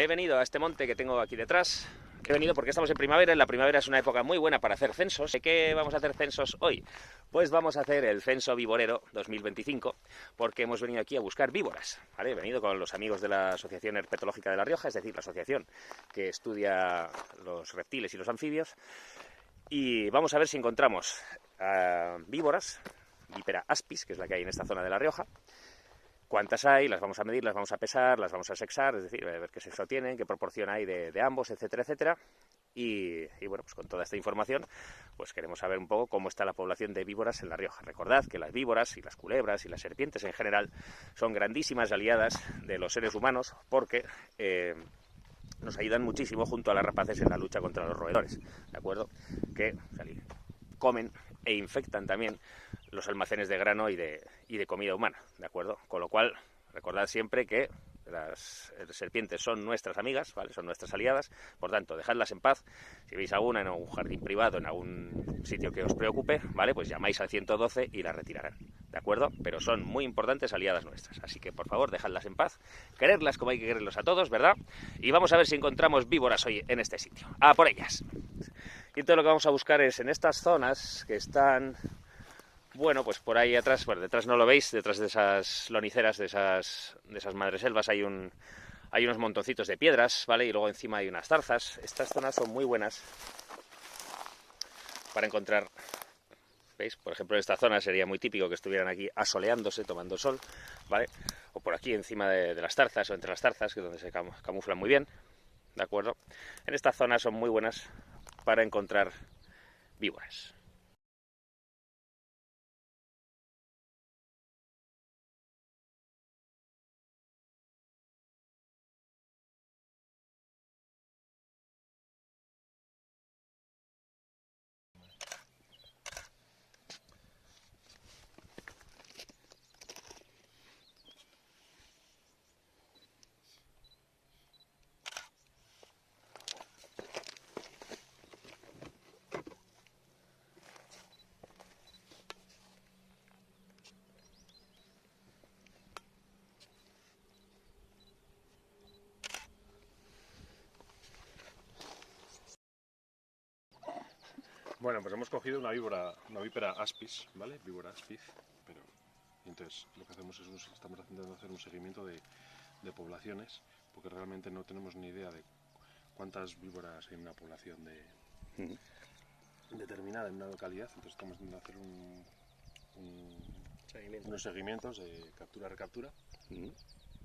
he venido a este monte que tengo aquí detrás. He venido porque estamos en primavera y la primavera es una época muy buena para hacer censos. ¿De qué vamos a hacer censos hoy? Pues vamos a hacer el censo viborero 2025 porque hemos venido aquí a buscar víboras, ¿vale? He venido con los amigos de la Asociación Herpetológica de La Rioja, es decir, la asociación que estudia los reptiles y los anfibios, y vamos a ver si encontramos víboras, Vipera aspis, que es la que hay en esta zona de La Rioja. Cuántas hay, las vamos a medir, las vamos a pesar, las vamos a sexar, es decir, a ver qué sexo tienen, qué proporción hay de ambos, etcétera, etcétera. Y bueno, pues con toda esta información, pues queremos saber un poco cómo está la población de víboras en La Rioja. Recordad que las víboras y las culebras y las serpientes en general son grandísimas aliadas de los seres humanos porque nos ayudan muchísimo junto a las rapaces en la lucha contra los roedores, ¿de acuerdo? Que comen e infectan también los almacenes de grano y de comida humana, ¿de acuerdo? Con lo cual, recordad siempre que las serpientes son nuestras amigas, ¿vale? Son nuestras aliadas, por tanto, dejadlas en paz. Si veis alguna en algún jardín privado, en algún sitio que os preocupe, ¿vale? Pues llamáis al 112 y las retirarán, ¿de acuerdo? Pero son muy importantes aliadas nuestras, así que por favor, dejadlas en paz, quererlas como hay que quererlos a todos, ¿verdad? Y vamos a ver si encontramos víboras hoy en este sitio. ¡A por ellas! Y entonces lo que vamos a buscar es en estas zonas que están, bueno, pues por ahí atrás, bueno, detrás no lo veis, detrás de esas loniceras, de esas madreselvas hay unos montoncitos de piedras, ¿vale? Y luego encima hay unas zarzas. Estas zonas son muy buenas para encontrar, ¿veis? Por ejemplo, en esta zona sería muy típico que estuvieran aquí asoleándose, tomando sol, ¿vale? O por aquí encima de las zarzas o entre las zarzas, que es donde se camuflan muy bien, ¿de acuerdo? En esta zona son muy buenas para encontrar víboras. Bueno, pues hemos cogido una víbora aspis, ¿vale? Víbora aspis, pero entonces lo que hacemos es estamos intentando hacer un seguimiento de poblaciones, porque realmente no tenemos ni idea de cuántas víboras hay en una población determinada en una localidad, entonces estamos intentando hacer unos seguimientos de captura-recaptura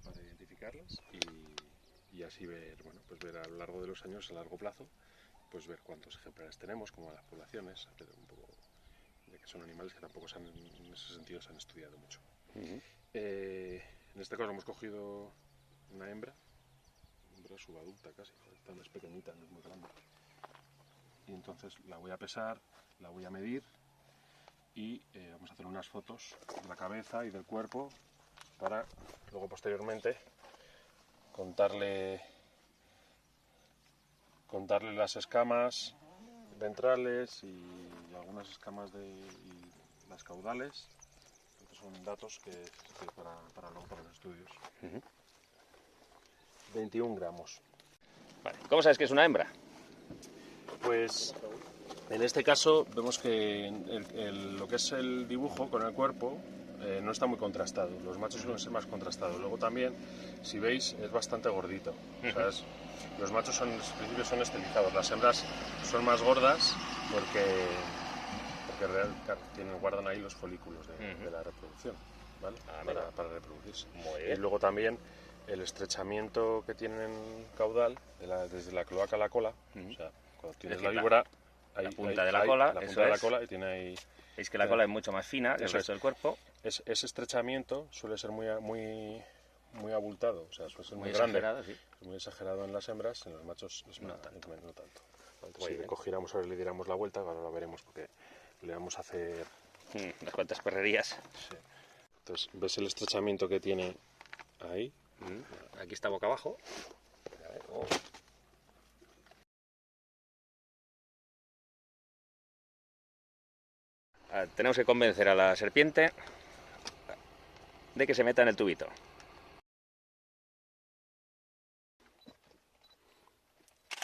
para identificarlas y así ver, bueno, pues ver a lo largo de los años, a largo plazo, pues ver cuántos ejemplares tenemos, como las poblaciones, hacer un poco de que son animales que tampoco en ese sentido se han estudiado mucho. En este caso hemos cogido una hembra subadulta casi, esta es pequeñita, no es muy grande. Y entonces la voy a pesar, la voy a medir y vamos a hacer unas fotos de la cabeza y del cuerpo para luego posteriormente contarle las escamas ventrales y algunas escamas y las caudales. Estos son datos que para luego para los estudios. 21 gramos. Vale. ¿Cómo sabes que es una hembra? Pues en este caso vemos que lo que es el dibujo con el cuerpo no está muy contrastado. Los machos suelen ser más contrastados. Luego también, si veis, es bastante gordito. ¿Sabes? Los machos en principio son estilizados. Las hembras son más gordas porque guardan ahí los folículos de la reproducción, ¿vale? Para reproducirse. Y luego también el estrechamiento que tienen caudal desde la cloaca a la cola, o sea, cuando tienes la víbora, la punta de la cola, la punta de la cola y tiene ahí. Veis que la cola es mucho más fina que el resto del cuerpo. Ese estrechamiento suele ser muy abultado, o sea, suele ser muy grande, exagerado, sí. Es muy exagerado en las hembras, en los machos no tanto. Si bien. cogiéramos ahora y le diéramos la vuelta, ahora lo veremos porque le vamos a hacer unas cuantas perrerías. Sí. Entonces, ¿ves el estrechamiento que tiene ahí? Aquí está boca abajo. Oh. Tenemos que convencer a la serpiente de que se meta en el tubito.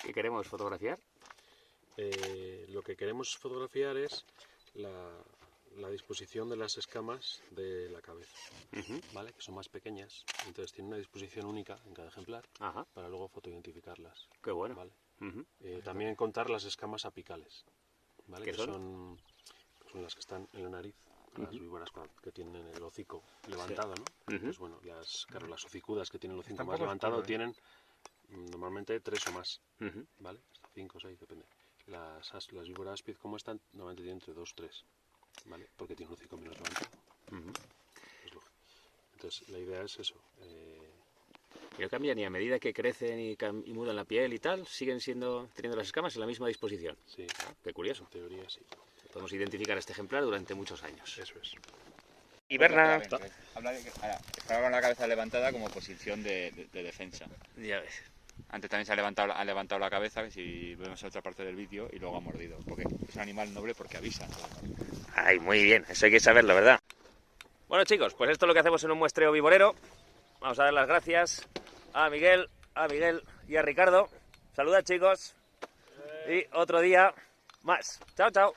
¿Qué queremos fotografiar? Lo que queremos fotografiar es la disposición de las escamas de la cabeza, ¿vale? Que son más pequeñas, entonces tienen una disposición única en cada ejemplar. Ajá. Para luego fotoidentificarlas. Qué bueno. ¿Vale? También contar las escamas apicales, ¿vale? ¿Qué Que son? son las que están en la nariz, las víboras que tienen el hocico levantado, ¿no? Pues bueno, las hocicudas que tienen el hocico más levantado tienen normalmente 3 o más, ¿vale? Hasta 5 o 6, depende. Las víboras áspid, como están, normalmente tienen entre 2 o 3, ¿vale? Porque tienen un hocico menos levantado. Es lógico. Entonces, la idea es eso. Y no cambian, y a medida que crecen y mudan la piel y tal, siguen teniendo las escamas en la misma disposición. Sí. Qué curioso. En teoría, sí. Podemos identificar a este ejemplar durante muchos años. Eso es. Y Berna... Estaba con la cabeza levantada como posición de defensa. Ya ves. Antes también se ha levantado la cabeza, que si vemos en otra parte del vídeo, y luego ha mordido. Porque es un animal noble porque avisa. Ay, muy bien, eso hay que saberlo, ¿verdad? Bueno, chicos, pues esto es lo que hacemos en un muestreo viborero. Vamos a dar las gracias a Miguel y a Ricardo. Saludad, chicos. Y otro día más. Chao, chao.